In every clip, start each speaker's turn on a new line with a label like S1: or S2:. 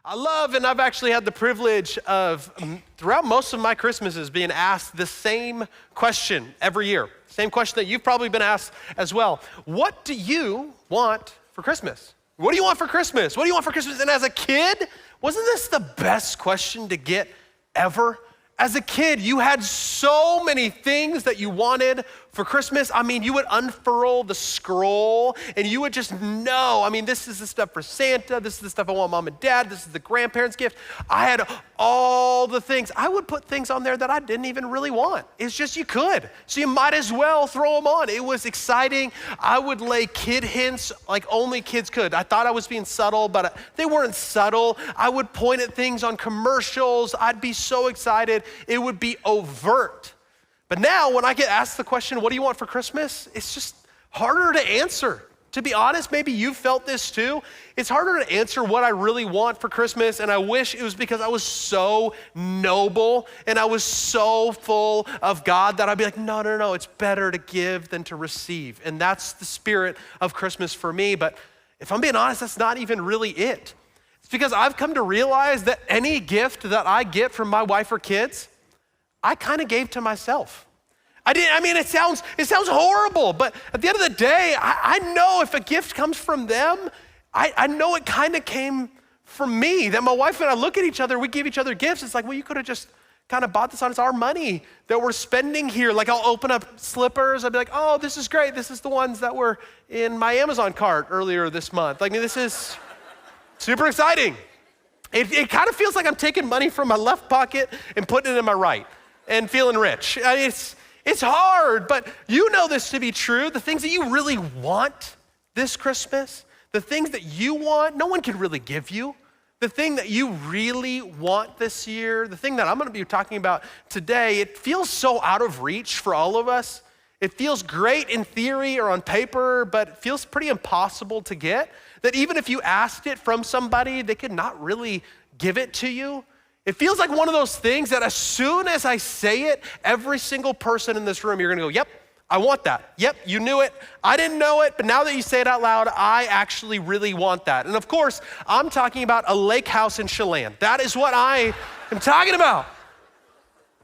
S1: I love, and I've actually had the privilege of, throughout most of my Christmases, being asked the same question every year. Same question that you've probably been asked as well. What do you want for Christmas? What do you want for Christmas? What do you want for Christmas? And as a kid, wasn't this the best question to get ever? As a kid, you had so many things that you wanted for Christmas. I mean, you would unfurl the scroll and you would just know, this is the stuff for Santa. This is the stuff I want mom and dad. This is the grandparents' gift. I had all the things. I would put things on there that I didn't even really want. It's just you could. So you might as well throw them on. It was exciting. I would lay kid hints like only kids could. I thought I was being subtle, but they weren't subtle. I would point at things on commercials. I'd be so excited. It would be overt. But now when I get asked the question, what do you want for Christmas? It's just harder to answer. To be honest, maybe you felt this too. It's harder to answer what I really want for Christmas, and I wish it was because I was so noble and I was so full of God that I'd be like, no, it's better to give than to receive. And that's the spirit of Christmas for me. But if I'm being honest, that's not even really it. It's because I've come to realize that any gift that I get from my wife or kids, I kind of gave to myself. It sounds horrible, but at the end of the day, I know if a gift comes from them, I know it kind of came from me. That my wife and I look at each other, we give each other gifts. It's like, well, you could have just kind of bought this on. It's our money that we're spending here. Like I'll open up slippers. I'll be like, oh, this is great. This is the ones that were in my Amazon cart earlier this month. This is super exciting. It kind of feels like I'm taking money from my left pocket and putting it in my right and feeling rich. It's hard, but you know this to be true. The things that you really want this Christmas, the things that you want, no one can really give you. The thing that you really want this year, the thing that I'm going to be talking about today, it feels so out of reach for all of us. It feels great in theory or on paper, but it feels pretty impossible to get. That even if you asked it from somebody, they could not really give it to you. It feels like one of those things that as soon as I say it, every single person in this room, you're gonna go, yep, I want that. Yep, you knew it. I didn't know it, but now that you say it out loud, I actually really want that. And of course, I'm talking about a lake house in Chelan. That is what I am talking about.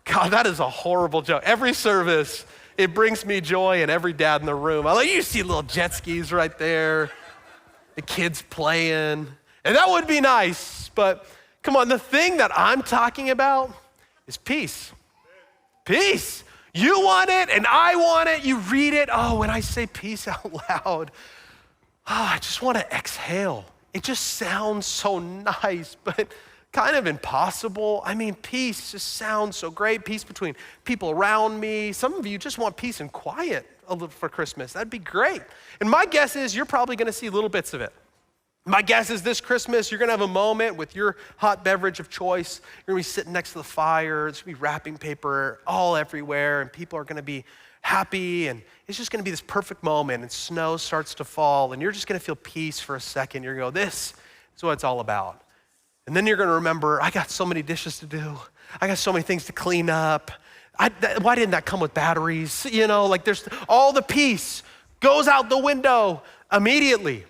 S1: God, that is a horrible joke. Every service, it brings me joy, and every dad in the room. I like you see little jet skis right there, the kids playing, and that would be nice, but come on, the thing that I'm talking about is peace. Peace. You want it and I want it. You read it. Oh, when I say peace out loud, I just want to exhale. It just sounds so nice, but kind of impossible. Peace just sounds so great. Peace between people around me. Some of you just want peace and quiet a little for Christmas. That'd be great. And my guess is you're probably going to see little bits of it. My guess is this Christmas, you're gonna have a moment with your hot beverage of choice. You're gonna be sitting next to the fire. There's gonna be wrapping paper all everywhere, and people are gonna be happy, and it's just gonna be this perfect moment, and snow starts to fall, and you're just gonna feel peace for a second. You're gonna go, this is what it's all about. And then you're gonna remember, I got so many dishes to do. I got so many things to clean up. Why didn't that come with batteries? There's all the peace goes out the window immediately.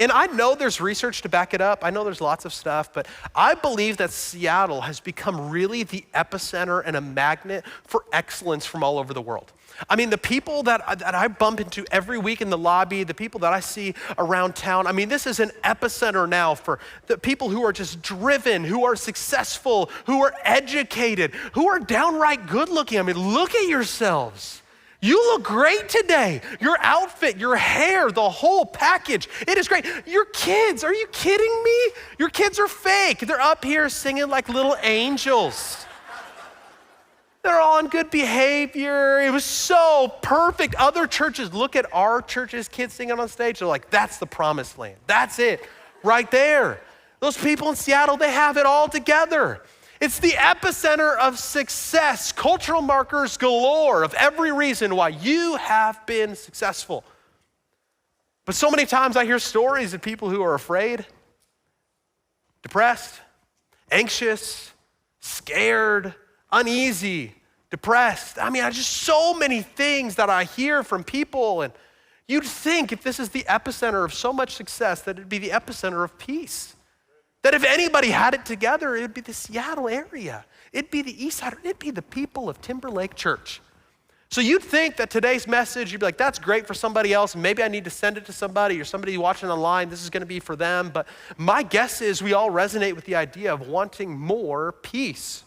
S1: And I know there's research to back it up. I know there's lots of stuff, but I believe that Seattle has become really the epicenter and a magnet for excellence from all over the world. The people that I bump into every week in the lobby, the people that I see around town, this is an epicenter now for the people who are just driven, who are successful, who are educated, who are downright good looking. Look at yourselves. You look great today. Your outfit, your hair, the whole package. It is great. Your kids, are you kidding me? Your kids are fake. They're up here singing like little angels. They're all on good behavior. It was so perfect. Other churches, look at our church's kids singing on stage. They're like, that's the promised land. That's it right there. Those people in Seattle, they have it all together. It's the epicenter of success, cultural markers galore of every reason why you have been successful. But so many times I hear stories of people who are afraid, depressed, anxious, scared, uneasy, depressed. Just so many things that I hear from people, and you'd think if this is the epicenter of so much success that it'd be the epicenter of peace. That if anybody had it together, it'd be the Seattle area. It'd be the East Side. It'd be the people of Timberlake Church. So you'd think that today's message, you'd be like, that's great for somebody else. Maybe I need to send it to somebody or somebody watching online. This is going to be for them. But my guess is we all resonate with the idea of wanting more peace.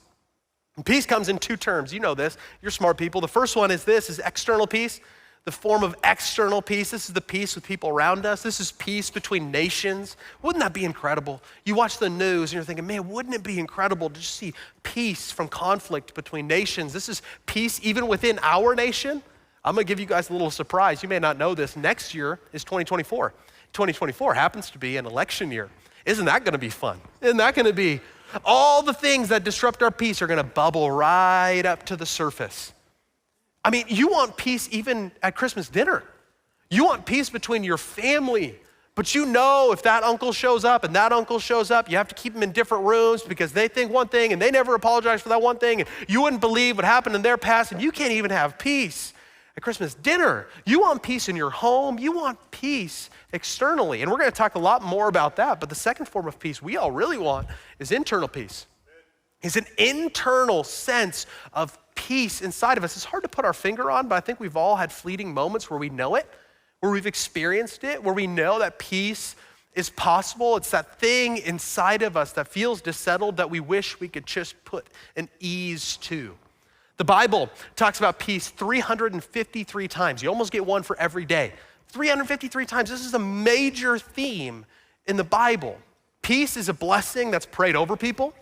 S1: And peace comes in two terms. You know this. You're smart people. The first one is this, is external peace. The form of external peace. This is the peace with people around us. This is peace between nations. Wouldn't that be incredible? You watch the news and you're thinking, man, wouldn't it be incredible to just see peace from conflict between nations? This is peace even within our nation. I'm gonna give you guys a little surprise. You may not know this. Next year is 2024. 2024 happens to be an election year. Isn't that gonna be fun? Isn't that gonna be, all the things that disrupt our peace are gonna bubble right up to the surface. I mean, you want peace even at Christmas dinner. You want peace between your family, but you know if that uncle shows up and that uncle shows up, you have to keep them in different rooms because they think one thing and they never apologize for that one thing, and you wouldn't believe what happened in their past, and you can't even have peace at Christmas dinner. You want peace in your home. You want peace externally, and we're gonna talk a lot more about that, but the second form of peace we all really want is internal peace. It's an internal sense of peace inside of us. It's hard to put our finger on, but I think we've all had fleeting moments where we know it, where we've experienced it, where we know that peace is possible. It's that thing inside of us that feels dissettled that we wish we could just put an ease to. The Bible talks about peace 353 times. You almost get one for every day. 353 times. This is a major theme in the Bible. Peace is a blessing that's prayed over people.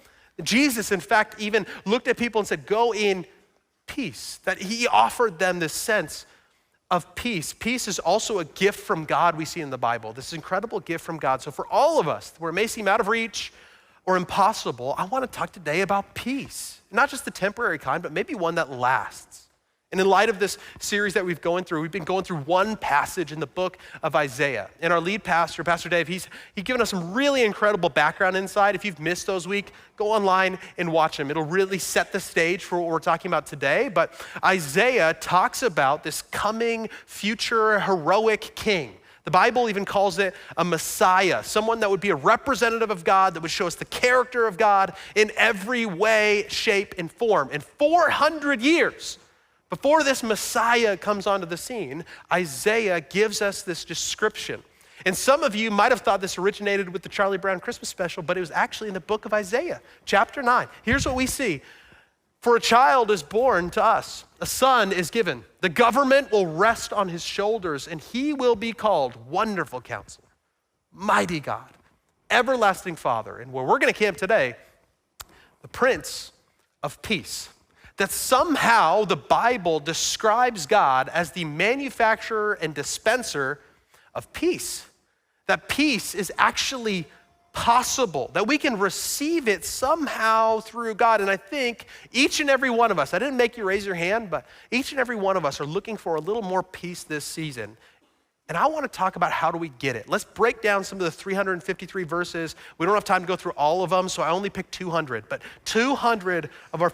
S1: Jesus, in fact, even looked at people and said, go in peace, that he offered them this sense of peace. Peace is also a gift from God we see in the Bible, this incredible gift from God. So for all of us, where it may seem out of reach or impossible, I want to talk today about peace. Not just the temporary kind, but maybe one that lasts. And in light of this series that we've been going through one passage in the book of Isaiah. And our lead pastor, Pastor Dave, he's given us some really incredible background insight. If you've missed those weeks, go online and watch them. It'll really set the stage for what we're talking about today. But Isaiah talks about this coming future heroic king. The Bible even calls it a Messiah, someone that would be a representative of God, that would show us the character of God in every way, shape, and form. And 400 years before this Messiah comes onto the scene, Isaiah gives us this description. And some of you might have thought this originated with the Charlie Brown Christmas special, but it was actually in the book of Isaiah, chapter 9. Here's what we see. For a child is born to us, a son is given. The government will rest on his shoulders, and he will be called Wonderful Counselor, Mighty God, Everlasting Father. And where we're gonna camp today, the Prince of Peace. That somehow the Bible describes God as the manufacturer and dispenser of peace. That peace is actually possible, that we can receive it somehow through God. And I think each and every one of us, I didn't make you raise your hand, but each and every one of us are looking for a little more peace this season. And I want to talk about how do we get it. Let's break down some of the 353 verses. We don't have time to go through all of them, so I only picked 200, but 200 of our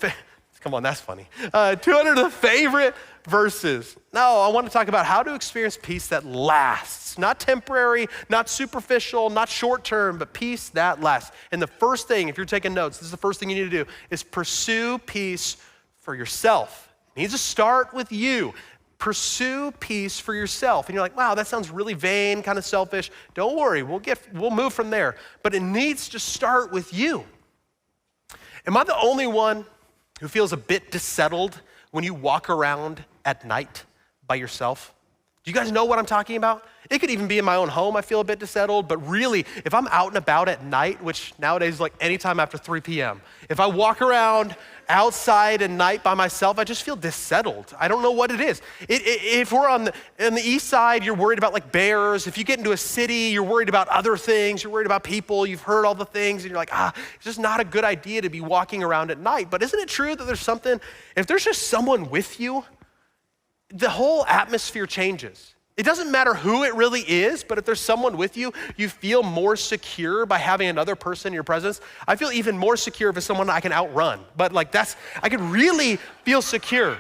S1: come on, that's funny. 200 of the favorite verses. No, I want to talk about how to experience peace that lasts. Not temporary, not superficial, not short term, but peace that lasts. And the first thing, if you're taking notes, this is the first thing you need to do, is pursue peace for yourself. It needs to start with you. Pursue peace for yourself. And you're like, wow, that sounds really vain, kind of selfish. Don't worry, we'll move from there. But it needs to start with you. Am I the only one who feels a bit dissettled when you walk around at night by yourself? Do you guys know what I'm talking about? It could even be in my own home, I feel a bit dissettled, but really, if I'm out and about at night, which nowadays is like anytime after 3 p.m., if I walk around outside at night by myself, I just feel dissettled. I don't know what it is. If we're on the east side, you're worried about like bears. If you get into a city, you're worried about other things. You're worried about people. You've heard all the things, and you're like, it's just not a good idea to be walking around at night. But isn't it true that there's something, if there's just someone with you, the whole atmosphere changes. It doesn't matter who it really is, but if there's someone with you, you feel more secure by having another person in your presence. I feel even more secure if it's someone I can outrun. But I can really feel secure.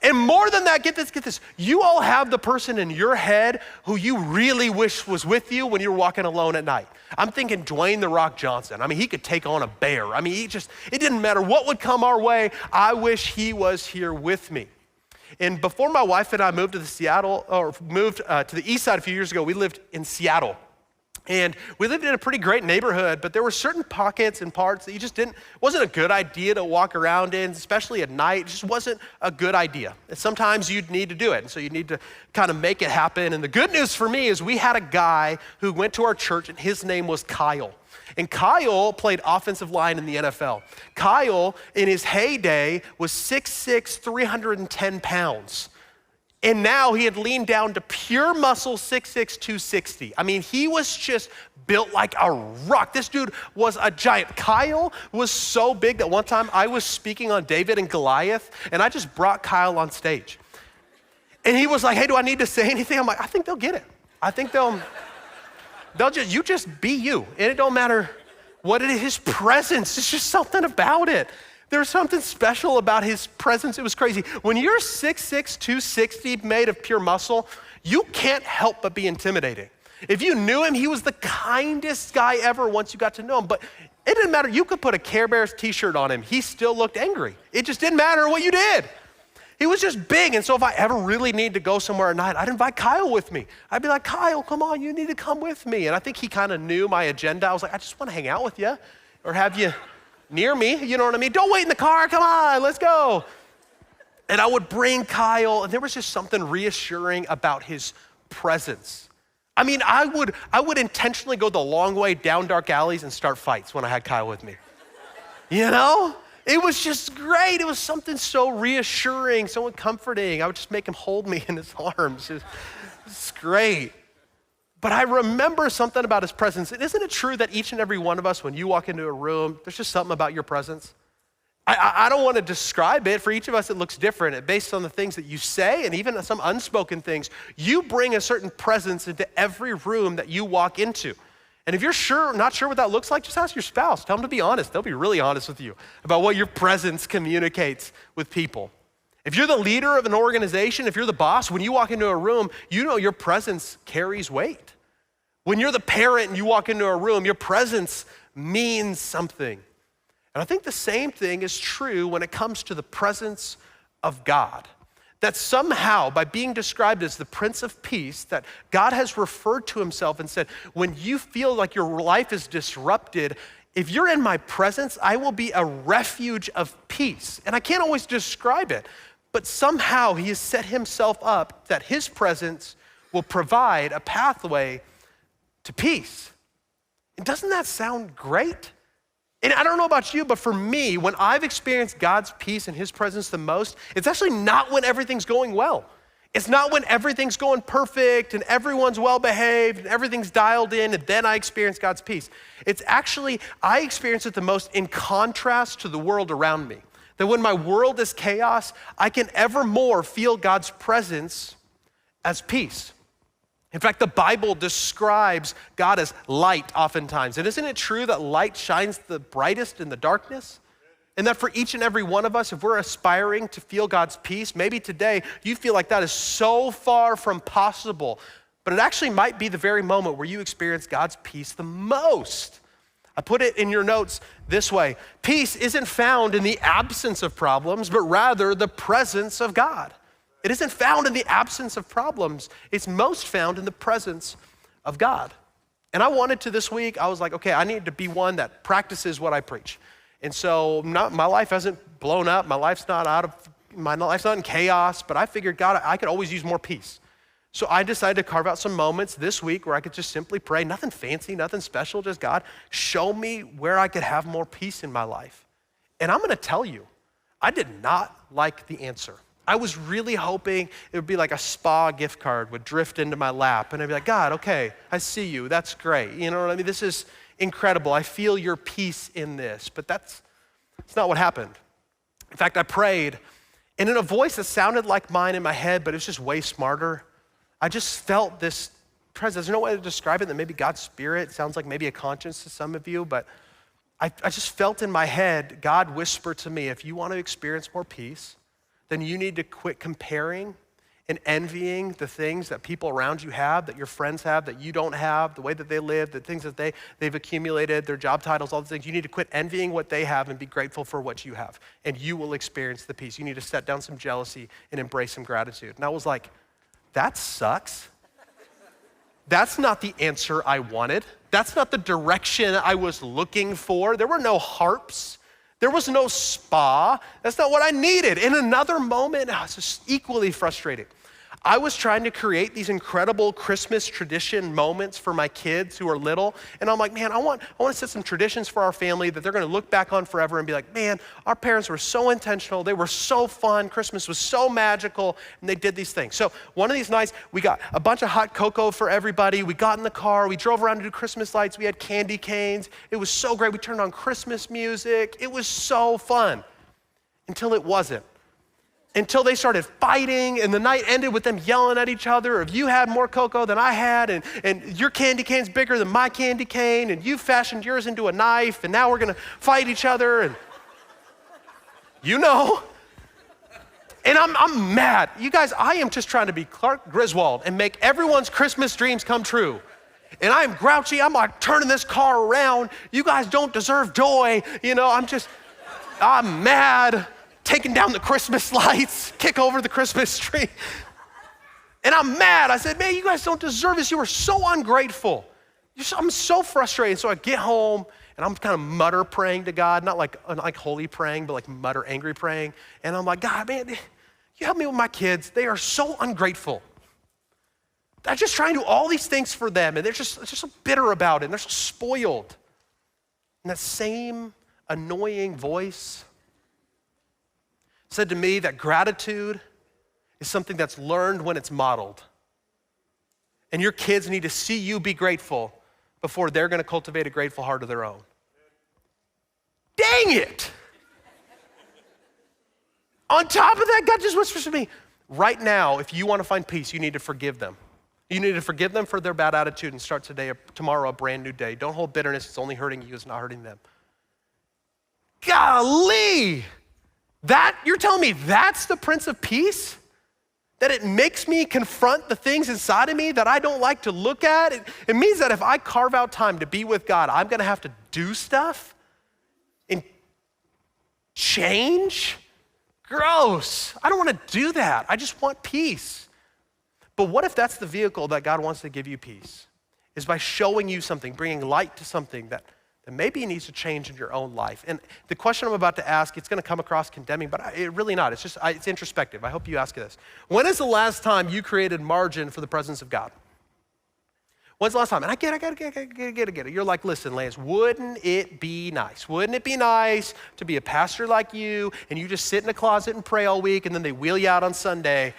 S1: And more than that, get this. You all have the person in your head who you really wish was with you when you're walking alone at night. I'm thinking Dwayne "The Rock" Johnson. I mean, he could take on a bear. I mean, it didn't matter what would come our way. I wish he was here with me. And before my wife and I moved to the east side a few years ago, we lived in Seattle. And we lived in a pretty great neighborhood, but there were certain pockets and parts that wasn't a good idea to walk around in, especially at night. It just wasn't a good idea. And sometimes you'd need to do it, and so you need to kind of make it happen. And the good news for me is we had a guy who went to our church, and his name was Kyle. And Kyle played offensive line in the NFL. Kyle, in his heyday, was 6'6", 310 pounds. And now he had leaned down to pure muscle, 6'6", 260. I mean, he was just built like a rock. This dude was a giant. Kyle was so big that one time I was speaking on David and Goliath, and I just brought Kyle on stage. And he was like, hey, do I need to say anything? I'm like, I think they'll get it. I think you just be you. And it don't matter what it is, his presence, it's just something about it. There's something special about his presence. It was crazy. When you're 6'6", 260, made of pure muscle, you can't help but be intimidating. If you knew him, he was the kindest guy ever once you got to know him. But it didn't matter. You could put a Care Bears t-shirt on him. He still looked angry. It just didn't matter what you did. He was just big. And so if I ever really need to go somewhere at night, I'd invite Kyle with me. I'd be like, Kyle, come on, you need to come with me. And I think he kind of knew my agenda. I was like, I just want to hang out with you or have you near me, you know what I mean? Don't wait in the car, come on, let's go. And I would bring Kyle, and there was just something reassuring about his presence. I mean, I would intentionally go the long way down dark alleys and start fights when I had Kyle with me. You know? It was just great. It was something so reassuring, so comforting. I would just make him hold me in his arms. It's great. But I remember something about his presence. And isn't it true that each and every one of us, when you walk into a room, there's just something about your presence? I don't want to describe it. For each of us, it looks different. Based on the things that you say and even some unspoken things, you bring a certain presence into every room that you walk into. And if you're not sure what that looks like, just ask your spouse. Tell them to be honest. They'll be really honest with you about what your presence communicates with people. If you're the leader of an organization, if you're the boss, when you walk into a room, you know your presence carries weight. When you're the parent and you walk into a room, your presence means something. And I think the same thing is true when it comes to the presence of God. That somehow, by being described as the Prince of Peace, that God has referred to himself and said, when you feel like your life is disrupted, if you're in my presence, I will be a refuge of peace. And I can't always describe it, but somehow he has set himself up that his presence will provide a pathway to peace. And doesn't that sound great? And I don't know about you, but for me, when I've experienced God's peace and his presence the most, it's actually not when everything's going well. It's not when everything's going perfect and everyone's well-behaved and everything's dialed in and then I experience God's peace. It's actually, I experience it the most in contrast to the world around me. That when my world is chaos, I can ever more feel God's presence as peace. In fact, the Bible describes God as light oftentimes. And isn't it true that light shines the brightest in the darkness? And that for each and every one of us, if we're aspiring to feel God's peace, maybe today you feel like that is so far from possible, but it actually might be the very moment where you experience God's peace the most. I put it in your notes this way: peace isn't found in the absence of problems, but rather the presence of God. It isn't found in the absence of problems. It's most found in the presence of God. And I wanted to this week, I was like, okay, I need to be one that practices what I preach. And so my life hasn't blown up. My life's not in chaos, but I figured, God, I could always use more peace. So I decided to carve out some moments this week where I could just simply pray, nothing fancy, nothing special, just God, show me where I could have more peace in my life. And I'm gonna tell you, I did not like the answer. I was really hoping it would be like a spa gift card would drift into my lap and I'd be like, God, okay, I see you, that's great. You know what I mean? This is incredible. I feel your peace in this, but that's not what happened. In fact, I prayed, and in a voice that sounded like mine in my head, but it was just way smarter, I just felt this presence. There's no way to describe it, that maybe God's spirit sounds like maybe a conscience to some of you, but I just felt in my head, God whispered to me, if you want to experience more peace, then you need to quit comparing and envying the things that people around you have, that your friends have, that you don't have, the way that they live, the things that they've accumulated, their job titles, all the things. You need to quit envying what they have and be grateful for what you have, and you will experience the peace. You need to set down some jealousy and embrace some gratitude. And I was like, that sucks. That's not the answer I wanted. That's not the direction I was looking for. There were no harps. There was no spa. That's not what I needed. In another moment, I was just equally frustrated. I was trying to create these incredible Christmas tradition moments for my kids who are little. And I'm like, man, I want to set some traditions for our family that they're going to look back on forever and be like, man, our parents were so intentional. They were so fun. Christmas was so magical. And they did these things. So one of these nights, we got a bunch of hot cocoa for everybody. We got in the car. We drove around to do Christmas lights. We had candy canes. It was so great. We turned on Christmas music. It was so fun until it wasn't. Until they started fighting, and the night ended with them yelling at each other. If you had more cocoa than I had, and your candy cane's bigger than my candy cane, and you fashioned yours into a knife, and now we're gonna fight each other, and you know. And I'm mad. You guys, I am just trying to be Clark Griswold and make everyone's Christmas dreams come true. And I'm grouchy, I'm like turning this car around. You guys don't deserve joy. You know, I'm mad. Taking down the Christmas lights, kick over the Christmas tree. And I'm mad. I said, man, you guys don't deserve this. You are so ungrateful. I'm so frustrated. So I get home and I'm kind of mutter praying to God, not like holy praying, but like mutter angry praying. And I'm like, God, man, you help me with my kids. They are so ungrateful. I'm just trying to do all these things for them, and they're just so bitter about it, and they're so spoiled. And that same annoying voice said to me that gratitude is something that's learned when it's modeled. And your kids need to see you be grateful before they're gonna cultivate a grateful heart of their own. Dang it! On top of that, God just whispers to me, right now, if you wanna find peace, you need to forgive them. You need to forgive them for their bad attitude and start tomorrow a brand new day. Don't hold bitterness, it's only hurting you, it's not hurting them. Golly! You're telling me that's the Prince of Peace? That it makes me confront the things inside of me that I don't like to look at? It means that if I carve out time to be with God, I'm gonna have to do stuff and change? Gross. I don't wanna do that. I just want peace. But what if that's the vehicle that God wants to give you peace? Is by showing you something, bringing light to something that maybe needs to change in your own life. And the question I'm about to ask, it's gonna come across condemning, but it really not. It's introspective. I hope you ask this. When is the last time you created margin for the presence of God? When's the last time? And I get it. You're like, listen, Lance, wouldn't it be nice? Wouldn't it be nice to be a pastor like you, and you just sit in a closet and pray all week, and then they wheel you out on Sunday?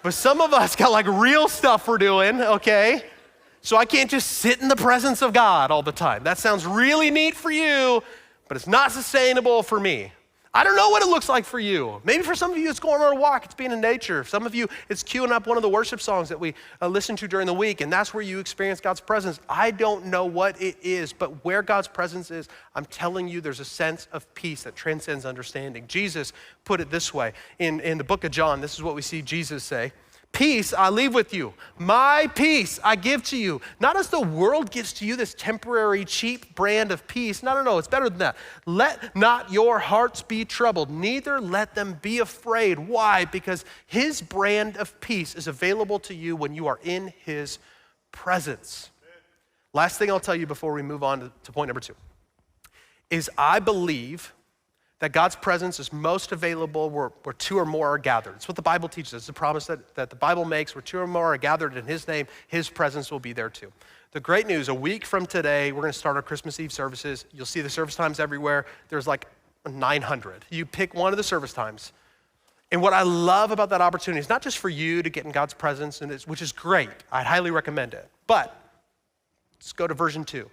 S1: But some of us got like real stuff we're doing, okay? So I can't just sit in the presence of God all the time. That sounds really neat for you, but it's not sustainable for me. I don't know what it looks like for you. Maybe for some of you, it's going on a walk, it's being in nature. Some of you, it's queuing up one of the worship songs that we listen to during the week, and that's where you experience God's presence. I don't know what it is, but where God's presence is, I'm telling you, there's a sense of peace that transcends understanding. Jesus put it this way. In the book of John, this is what we see Jesus say. Peace I leave with you. My peace I give to you. Not as the world gives to you this temporary, cheap brand of peace. No, it's better than that. Let not your hearts be troubled, neither let them be afraid. Why? Because his brand of peace is available to you when you are in his presence. Last thing I'll tell you before we move on to point number 2 is I believe that God's presence is most available where 2 or more are gathered. It's what the Bible teaches. It's a promise that the Bible makes. Where 2 or more are gathered in his name, his presence will be there too. The great news, a week from today, we're gonna start our Christmas Eve services. You'll see the service times everywhere. There's like 900. You pick one of the service times. And what I love about that opportunity is not just for you to get in God's presence, which is great. I'd highly recommend it. But let's go to version 2.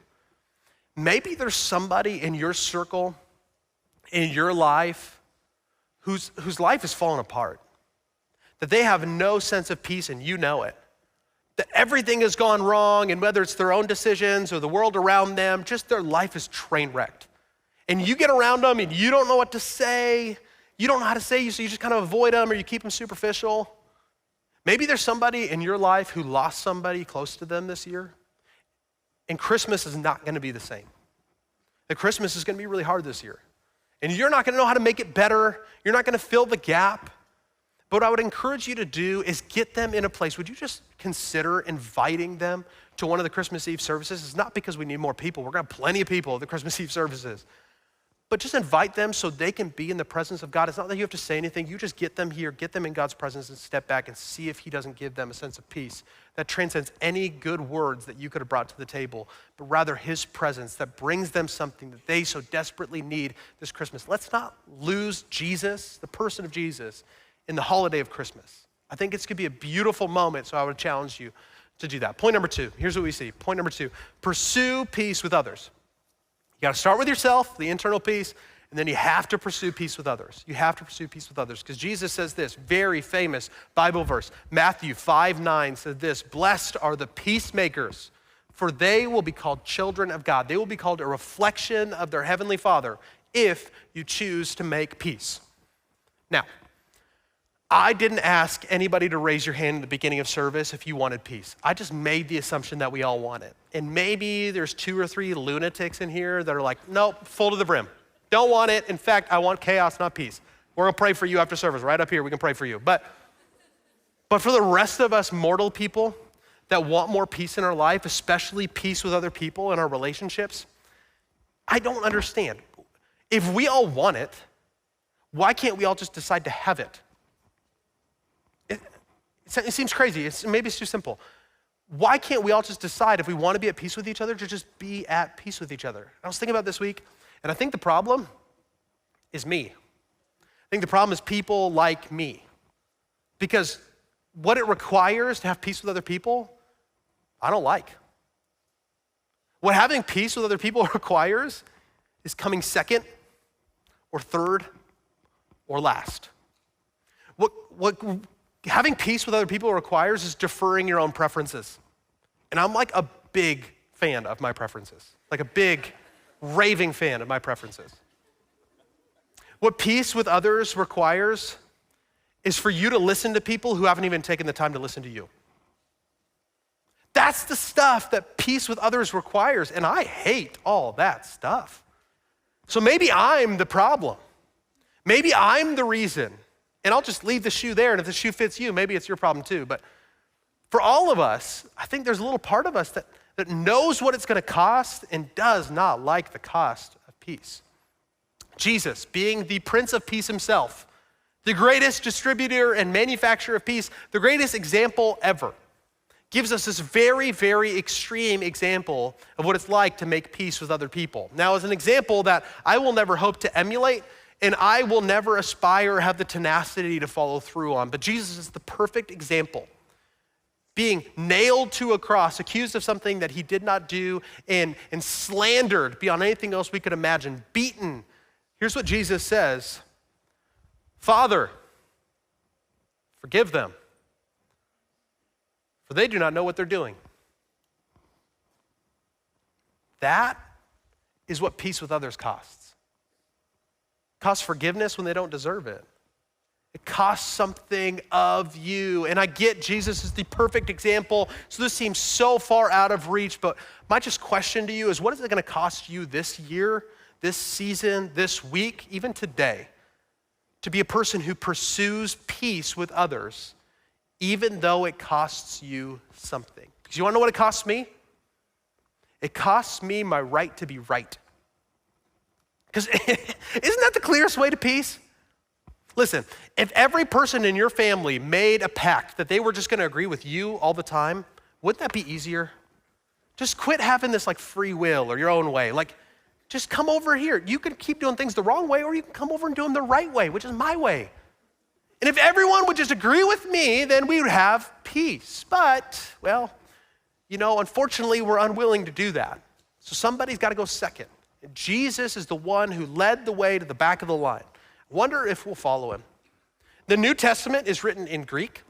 S1: Maybe there's somebody in your circle, in your life, whose life is falling apart, that they have no sense of peace and you know it, that everything has gone wrong, and whether it's their own decisions or the world around them, just their life is train wrecked. And you get around them and you don't know what to say, You don't know how to say you, so you just kind of avoid them or you keep them superficial. Maybe there's somebody in your life who lost somebody close to them this year, and Christmas is not gonna be the same. The Christmas is gonna be really hard this year. And you're not gonna know how to make it better. You're not gonna fill the gap. But what I would encourage you to do is get them in a place. Would you just consider inviting them to one of the Christmas Eve services? It's not because we need more people. We're gonna have plenty of people at the Christmas Eve services. But just invite them so they can be in the presence of God. It's not that you have to say anything. You just get them here, get them in God's presence and step back and see if he doesn't give them a sense of peace that transcends any good words that you could have brought to the table, but rather his presence that brings them something that they so desperately need this Christmas. Let's not lose Jesus, the person of Jesus, in the holiday of Christmas. I think it's gonna be a beautiful moment, so I would challenge you to do that. Point number 2, here's what we see. Point number 2, pursue peace with others. You gotta start with yourself, the internal peace, and then you have to pursue peace with others. You have to pursue peace with others, because Jesus says this, very famous Bible verse, Matthew 5:9 said this, blessed are the peacemakers, for they will be called children of God. They will be called a reflection of their heavenly Father if you choose to make peace. Now, I didn't ask anybody to raise your hand in the beginning of service if you wanted peace. I just made the assumption that we all want it. And maybe there's 2 or 3 lunatics in here that are like, nope, full to the brim. Don't want it. In fact, I want chaos, not peace. We're gonna pray for you after service. Right up here, we can pray for you. But for the rest of us mortal people that want more peace in our life, especially peace with other people in our relationships, I don't understand. If we all want it, why can't we all just decide to have it? It seems crazy, maybe it's too simple. Why can't we all just decide if we want to be at peace with each other to just be at peace with each other? I was thinking about this week, and I think the problem is me. I think the problem is people like me. Because what it requires to have peace with other people, I don't like. What having peace with other people requires is coming second or third or last. What having peace with other people requires is deferring your own preferences. And I'm like a big fan of my preferences, like a big raving fan of my preferences. What peace with others requires is for you to listen to people who haven't even taken the time to listen to you. That's the stuff that peace with others requires, and I hate all that stuff. So maybe I'm the problem. Maybe I'm the reason. And I'll just leave the shoe there, and if the shoe fits you, maybe it's your problem too. But for all of us, I think there's a little part of us that knows what it's gonna cost and does not like the cost of peace. Jesus, being the Prince of Peace himself, the greatest distributor and manufacturer of peace, the greatest example ever, gives us this very, very extreme example of what it's like to make peace with other people. Now, as an example that I will never hope to emulate, and I will never aspire or have the tenacity to follow through on. But Jesus is the perfect example. Being nailed to a cross, accused of something that he did not do, and slandered beyond anything else we could imagine, beaten. Here's what Jesus says, Father, forgive them, for they do not know what they're doing. That is what peace with others costs. It costs forgiveness when they don't deserve it. It costs something of you. And I get Jesus is the perfect example, so this seems so far out of reach, but my just question to you is, what is it gonna cost you this year, this season, this week, even today, to be a person who pursues peace with others, even though it costs you something? Because you wanna know what it costs me? It costs me my right to be right. Because isn't that the clearest way to peace? Listen, if every person in your family made a pact that they were just gonna agree with you all the time, wouldn't that be easier? Just quit having this like free will or your own way. Like, just come over here. You can keep doing things the wrong way, or you can come over and do them the right way, which is my way. And if everyone would just agree with me, then we would have peace. But, well, unfortunately, we're unwilling to do that. So somebody's gotta go second. And Jesus is the one who led the way to the back of the line. I wonder if we'll follow him. The New Testament is written in Greek.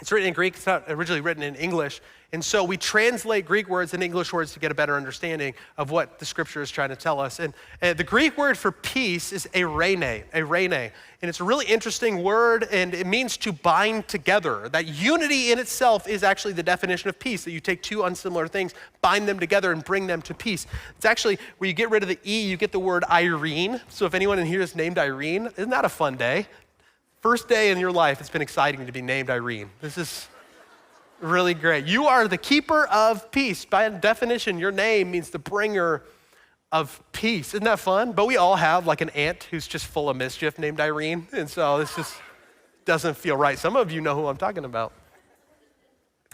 S1: It's written in Greek, it's not originally written in English. And so we translate Greek words into English words to get a better understanding of what the scripture is trying to tell us. And the Greek word for peace is eirene. And it's a really interesting word, and it means to bind together. That unity in itself is actually the definition of peace, that you take two unsimilar things, bind them together, and bring them to peace. It's actually, where you get rid of the E, you get the word Irene. So if anyone in here is named Irene, isn't that a fun day? First day in your life, it's been exciting to be named Irene. This is really great. You are the keeper of peace. By definition, your name means the bringer of peace. Isn't that fun? But we all have like an aunt who's just full of mischief named Irene. And so this just doesn't feel right. Some of you know who I'm talking about.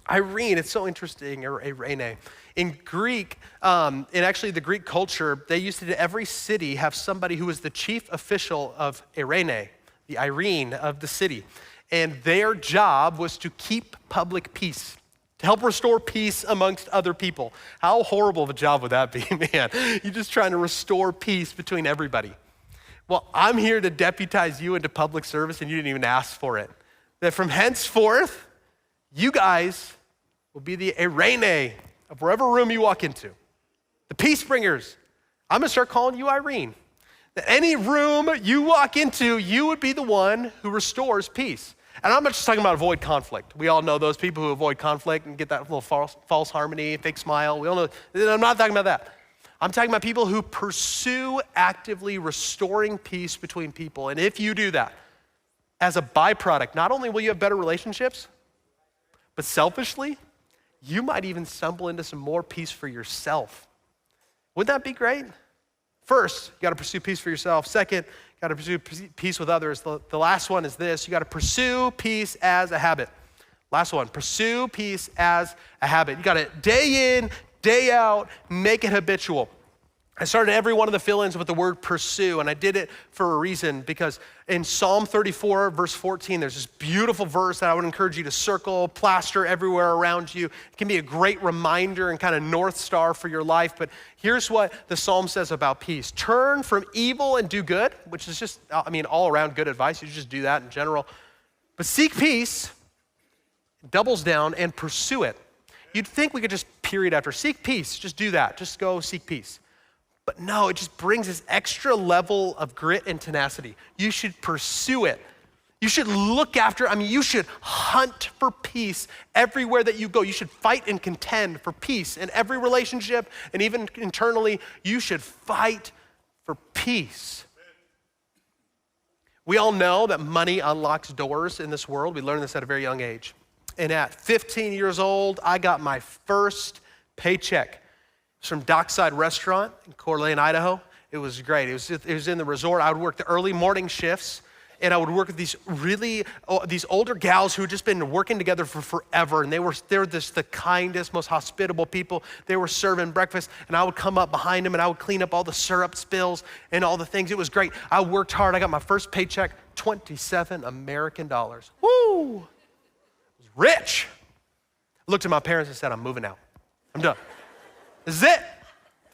S1: Irene, it's so interesting, or Irene. In Greek, in actually the Greek culture, they used to, every city, have somebody who was the chief official of Irene, the Irene of the city. And their job was to keep public peace, to help restore peace amongst other people. How horrible of a job would that be, man? You're just trying to restore peace between everybody. Well, I'm here to deputize you into public service, and you didn't even ask for it. That from henceforth, you guys will be the Irene of wherever room you walk into. The peace bringers. I'm gonna start calling you Irene. That any room you walk into, you would be the one who restores peace. And I'm not just talking about avoid conflict. We all know those people who avoid conflict and get that little false harmony, fake smile. We all know. I'm not talking about that. I'm talking about people who pursue actively restoring peace between people. And if you do that, as a byproduct, not only will you have better relationships, but selfishly, you might even stumble into some more peace for yourself. Wouldn't that be great? First, you got to pursue peace for yourself. Second, you got to pursue peace with others. The last one is this. You got to pursue peace as a habit. Last one, pursue peace as a habit. You got to day in, day out, make it habitual. I started every one of the fill-ins with the word pursue, and I did it for a reason, because in Psalm 34, verse 14, there's this beautiful verse that I would encourage you to circle, plaster everywhere around you. It can be a great reminder and kind of North Star for your life, but here's what the Psalm says about peace. Turn from evil and do good, which is just, all around good advice. You just do that in general. But seek peace, doubles down, and pursue it. You'd think we could just period after. Seek peace, just do that. Just go seek peace. But no, it just brings this extra level of grit and tenacity. You should pursue it. You should look after, you should hunt for peace everywhere that you go. You should fight and contend for peace in every relationship, and even internally, you should fight for peace. We all know that money unlocks doors in this world. We learned this at a very young age. And at 15 years old, I got my first paycheck. It's from Dockside Restaurant in Coeur d'Alene, Idaho. It was great. It was in the resort. I would work the early morning shifts, and I would work with these older gals who had just been working together for forever, and they were just the kindest, most hospitable people. They were serving breakfast, and I would come up behind them, and I would clean up all the syrup spills and all the things. It was great. I worked hard. I got my first paycheck, 27 American dollars. Woo! I was rich. I looked at my parents and said, I'm moving out. I'm done. This is it.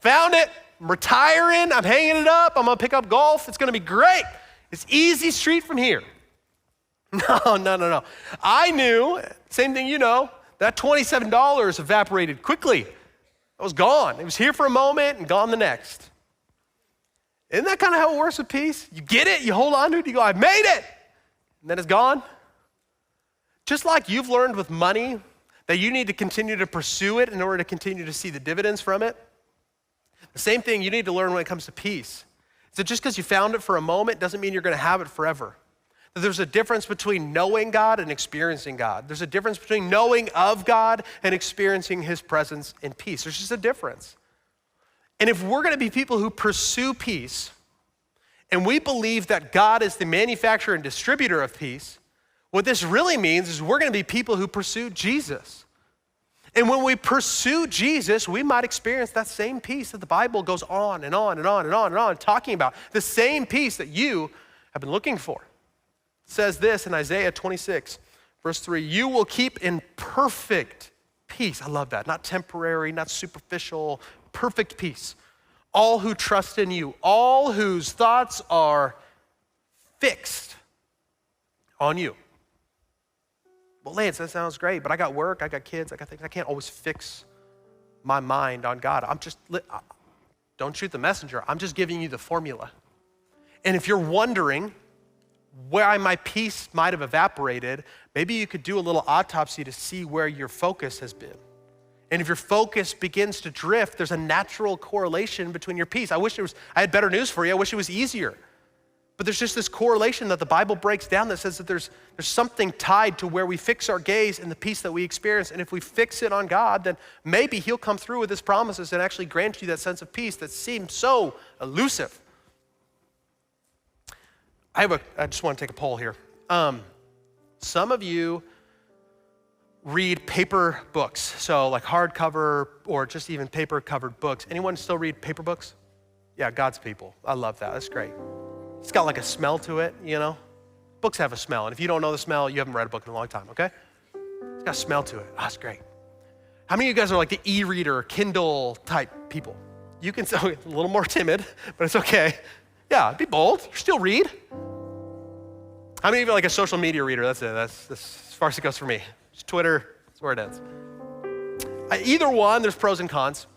S1: Found it. I'm retiring. I'm hanging it up. I'm going to pick up golf. It's going to be great. It's easy street from here. No. I knew, same thing you know, that $27 evaporated quickly. It was gone. It was here for a moment and gone the next. Isn't that kind of how it works with peace? You get it, you hold on to it, you go, I made it. And then it's gone. Just like you've learned with money, that you need to continue to pursue it in order to continue to see the dividends from it. The same thing you need to learn when it comes to peace. So just because you found it for a moment doesn't mean you're going to have it forever. There's a difference between knowing God and experiencing God. There's a difference between knowing of God and experiencing his presence in peace. There's just a difference. And if we're going to be people who pursue peace, and we believe that God is the manufacturer and distributor of peace, what this really means is we're going to be people who pursue Jesus. And when we pursue Jesus, we might experience that same peace that the Bible goes on and on and on and on and on talking about. The same peace that you have been looking for. It says this in Isaiah 26, verse 3, you will keep in perfect peace. I love that. Not temporary, not superficial, perfect peace. All who trust in you, all whose thoughts are fixed on you. Well, Lance, that sounds great, but I got work, I got kids, I got things. I can't always fix my mind on God. Don't shoot the messenger. I'm just giving you the formula. And if you're wondering why my peace might have evaporated, maybe you could do a little autopsy to see where your focus has been. And if your focus begins to drift, there's a natural correlation between your peace. I had better news for you. I wish it was easier. But there's just this correlation that the Bible breaks down that says that there's something tied to where we fix our gaze and the peace that we experience. And if we fix it on God, then maybe he'll come through with his promises and actually grant you that sense of peace that seems so elusive. I just want to take a poll here. Some of you read paper books, so like hardcover or just even paper covered books. Anyone still read paper books? Yeah, God's people. I love that. That's great. It's got like a smell to it, you know? Books have a smell, and if you don't know the smell, you haven't read a book in a long time, okay? It's got a smell to it. Oh, that's great. How many of you guys are like the e-reader, Kindle type people? You can, so a little more timid, but it's okay. Yeah, be bold. Still read. How many of you are like a social media reader? That's it. That's as far as it goes for me. Just Twitter, that's where it ends. Either one, there's pros and cons.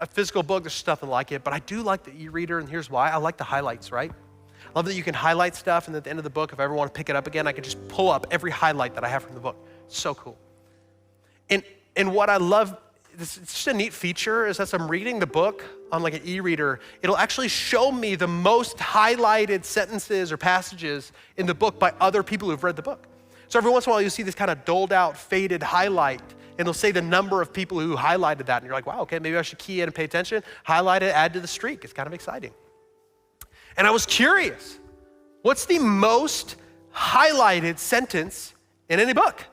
S1: A physical book, there's nothing like it, but I do like the e-reader, and here's why. I like the highlights, right? I love that you can highlight stuff, and at the end of the book, if I ever want to pick it up again, I can just pull up every highlight that I have from the book. It's so cool. And what I love, it's just a neat feature, is as I'm reading the book on like an e-reader, it'll actually show me the most highlighted sentences or passages in the book by other people who've read the book. So every once in a while, you see this kind of doled out, faded highlight, and it'll say the number of people who highlighted that. And you're like, wow, okay, maybe I should key in and pay attention, highlight it, add to the streak. It's kind of exciting. And I was curious, what's the most highlighted sentence in any book?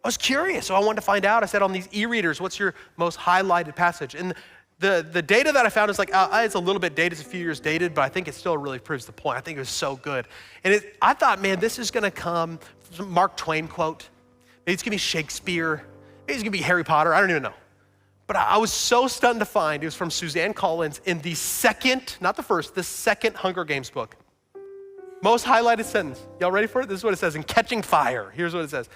S1: I was curious, so I wanted to find out. I said on these e-readers, what's your most highlighted passage? And the data that I found is like, it's a little bit dated, it's a few years dated, but I think it still really proves the point. I think it was so good. And I thought, man, this is gonna come from some Mark Twain quote. Maybe it's gonna be Shakespeare. Maybe it's gonna be Harry Potter, I don't even know. But I was so stunned to find it was from Suzanne Collins in the second, not the first, the second Hunger Games book. Most highlighted sentence. Y'all ready for it? This is what it says in Catching Fire. Here's what it says.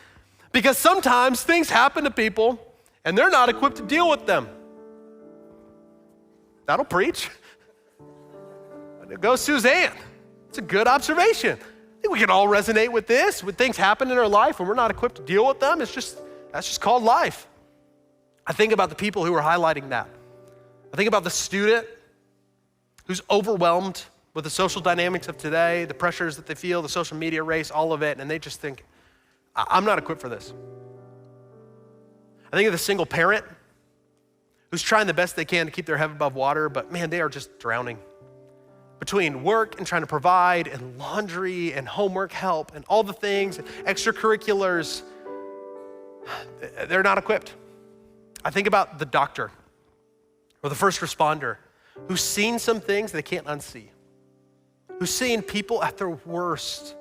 S1: Because sometimes things happen to people and they're not equipped to deal with them. That'll preach. Go Suzanne. It's a good observation. I think we can all resonate with this. When things happen in our life and we're not equipped to deal with them, that's just called life. I think about the people who are highlighting that. I think about the student who's overwhelmed with the social dynamics of today, the pressures that they feel, the social media race, all of it, and they just think, I'm not equipped for this. I think of the single parent who's trying the best they can to keep their head above water, but man, they are just drowning. Between work and trying to provide and laundry and homework help and all the things, and extracurriculars, they're not equipped. I think about the doctor or the first responder who's seen some things they can't unsee, who's seen people at their worst,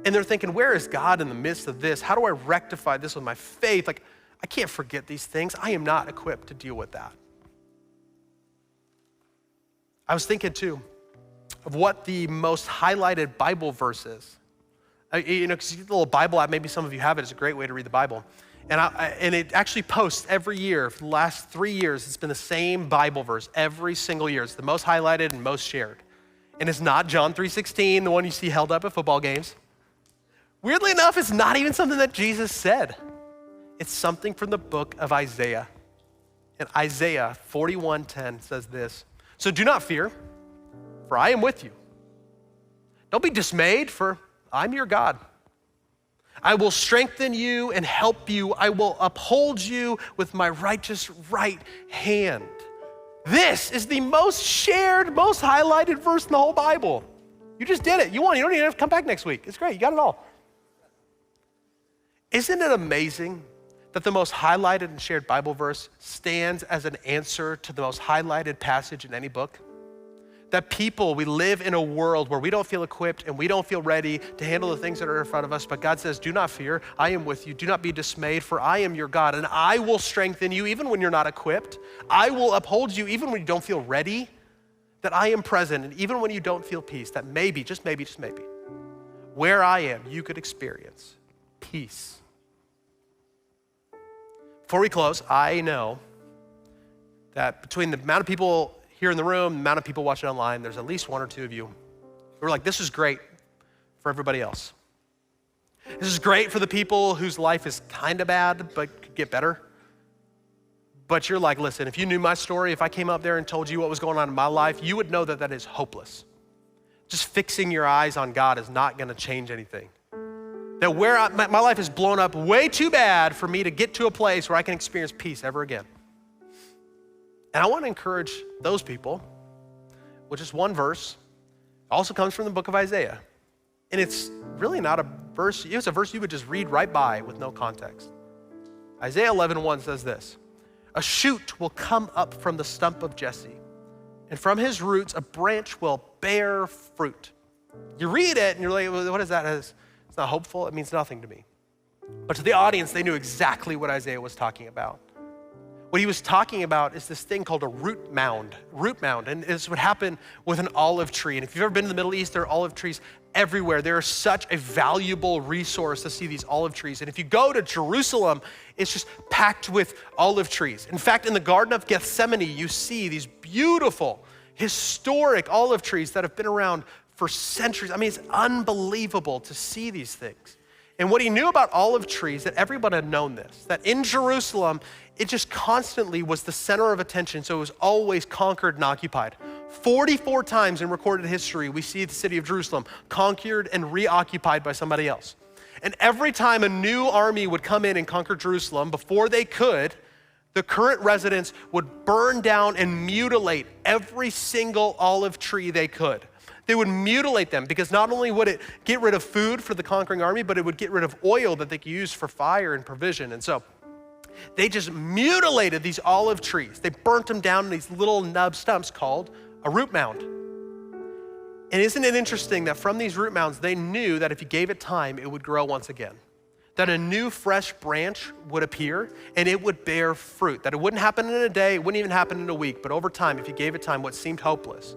S1: and they're thinking, where is God in the midst of this? How do I rectify this with my faith? Like, I can't forget these things. I am not equipped to deal with that. I was thinking too of what the most highlighted Bible verse is. Because you get the little Bible app, maybe some of you have it. It's a great way to read the Bible. And it actually posts every year. For the last 3 years, it's been the same Bible verse every single year. It's the most highlighted and most shared. And it's not John 3:16, the one you see held up at football games. Weirdly enough, it's not even something that Jesus said. It's something from the book of Isaiah. And Isaiah 41:10 says this, "So do not fear, for I am with you. Don't be dismayed, for I'm your God. I will strengthen you and help you. I will uphold you with my righteous right hand." This is the most shared, most highlighted verse in the whole Bible. You just did it. You won. You don't even have to come back next week. It's great. You got it all. Isn't it amazing that the most highlighted and shared Bible verse stands as an answer to the most highlighted passage in any book? That we live in a world where we don't feel equipped and we don't feel ready to handle the things that are in front of us, but God says, do not fear, I am with you. Do not be dismayed, for I am your God, and I will strengthen you even when you're not equipped. I will uphold you even when you don't feel ready, that I am present, and even when you don't feel peace, that maybe, just maybe, where I am, you could experience peace Before we close, I know that between the amount of people here in the room, the amount of people watching online, there's at least one or two of you who are like, this is great for everybody else. This is great for the people whose life is kind of bad, but could get better. But you're like, listen, if you knew my story, if I came up there and told you what was going on in my life, you would know that that is hopeless. Just fixing your eyes on God is not gonna change anything. That my life is blown up way too bad for me to get to a place where I can experience peace ever again. And I want to encourage those people with just one verse. It also comes from the book of Isaiah. And it's really not a verse, it's a verse you would just read right by with no context. Isaiah 11:1 says this, "A shoot will come up from the stump of Jesse, and from his roots a branch will bear fruit." You read it and you're like, well, what is that? It's not hopeful, it means nothing to me. But to the audience, they knew exactly what Isaiah was talking about. What he was talking about is this thing called a root mound, and it's what happened with an olive tree. And if you've ever been to the Middle East, there are olive trees everywhere. There is such a valuable resource to see these olive trees. And if you go to Jerusalem, it's just packed with olive trees. In fact, in the Garden of Gethsemane, you see these beautiful, historic olive trees that have been around for centuries. I mean, it's unbelievable to see these things. And what he knew about olive trees, that everyone had known this, that in Jerusalem, it just constantly was the center of attention, so it was always conquered and occupied. 44 times in recorded history, we see the city of Jerusalem conquered and reoccupied by somebody else. And every time a new army would come in and conquer Jerusalem, before they could, the current residents would burn down and mutilate every single olive tree they could. They would mutilate them because not only would it get rid of food for the conquering army, but it would get rid of oil that they could use for fire and provision. And so they just mutilated these olive trees. They burnt them down in these little nub stumps called a root mound. And isn't it interesting that from these root mounds, they knew that if you gave it time, it would grow once again. That a new fresh branch would appear and it would bear fruit. That it wouldn't happen in a day, it wouldn't even happen in a week, but over time, if you gave it time, what seemed hopeless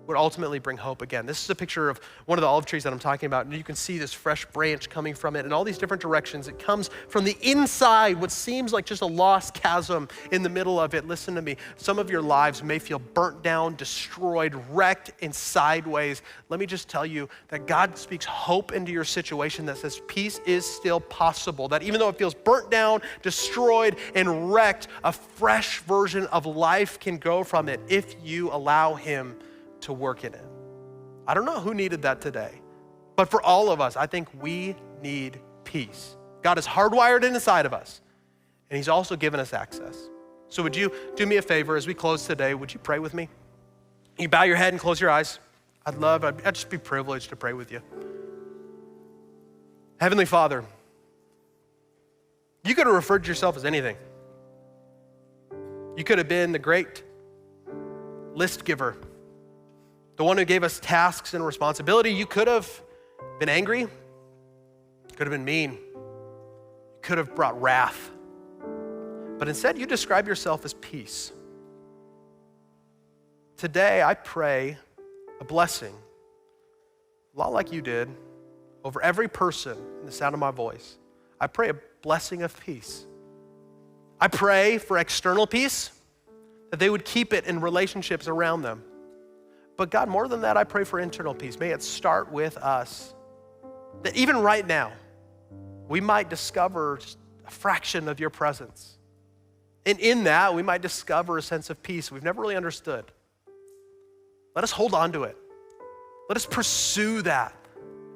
S1: would ultimately bring hope again. This is a picture of one of the olive trees that I'm talking about, and you can see this fresh branch coming from it in all these different directions. It comes from the inside, what seems like just a lost chasm in the middle of it. Listen to me. Some of your lives may feel burnt down, destroyed, wrecked, and sideways. Let me just tell you that God speaks hope into your situation that says peace is still possible. That even though it feels burnt down, destroyed, and wrecked, a fresh version of life can go from it if you allow him to work in it. I don't know who needed that today, but for all of us, I think we need peace. God is hardwired inside of us, and he's also given us access. So would you do me a favor as we close today? Would you pray with me? You bow your head and close your eyes. I'd just be privileged to pray with you. Heavenly Father, you could have referred to yourself as anything. You could have been the great list giver, the one who gave us tasks and responsibility. You could have been angry. You could have been mean. You could have brought wrath. But instead, you describe yourself as peace. Today, I pray a blessing, a lot like you did, over every person in the sound of my voice. I pray a blessing of peace. I pray for external peace, that they would keep it in relationships around them. But God, more than that, I pray for internal peace. May it start with us. That even right now, we might discover a fraction of your presence. And in that, we might discover a sense of peace we've never really understood. Let us hold on to it. Let us pursue that.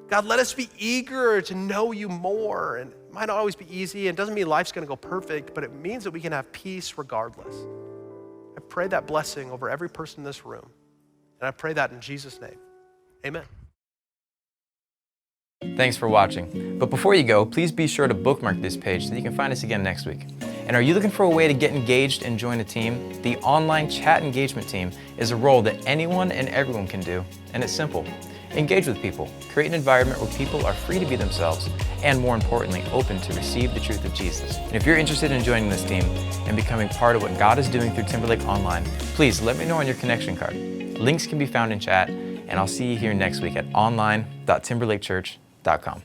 S1: God, let us be eager to know you more. And it might not always be easy, and it doesn't mean life's gonna go perfect, but it means that we can have peace regardless. I pray that blessing over every person in this room. And I pray that in Jesus' name, amen.
S2: Thanks for watching. But before you go, please be sure to bookmark this page so that you can find us again next week. And are you looking for a way to get engaged and join a team? The online chat engagement team is a role that anyone and everyone can do, and it's simple. Engage with people, create an environment where people are free to be themselves, and more importantly, open to receive the truth of Jesus. And if you're interested in joining this team and becoming part of what God is doing through Timberlake Online, please let me know on your connection card. Links can be found in chat, and I'll see you here next week at online.timberlakechurch.com.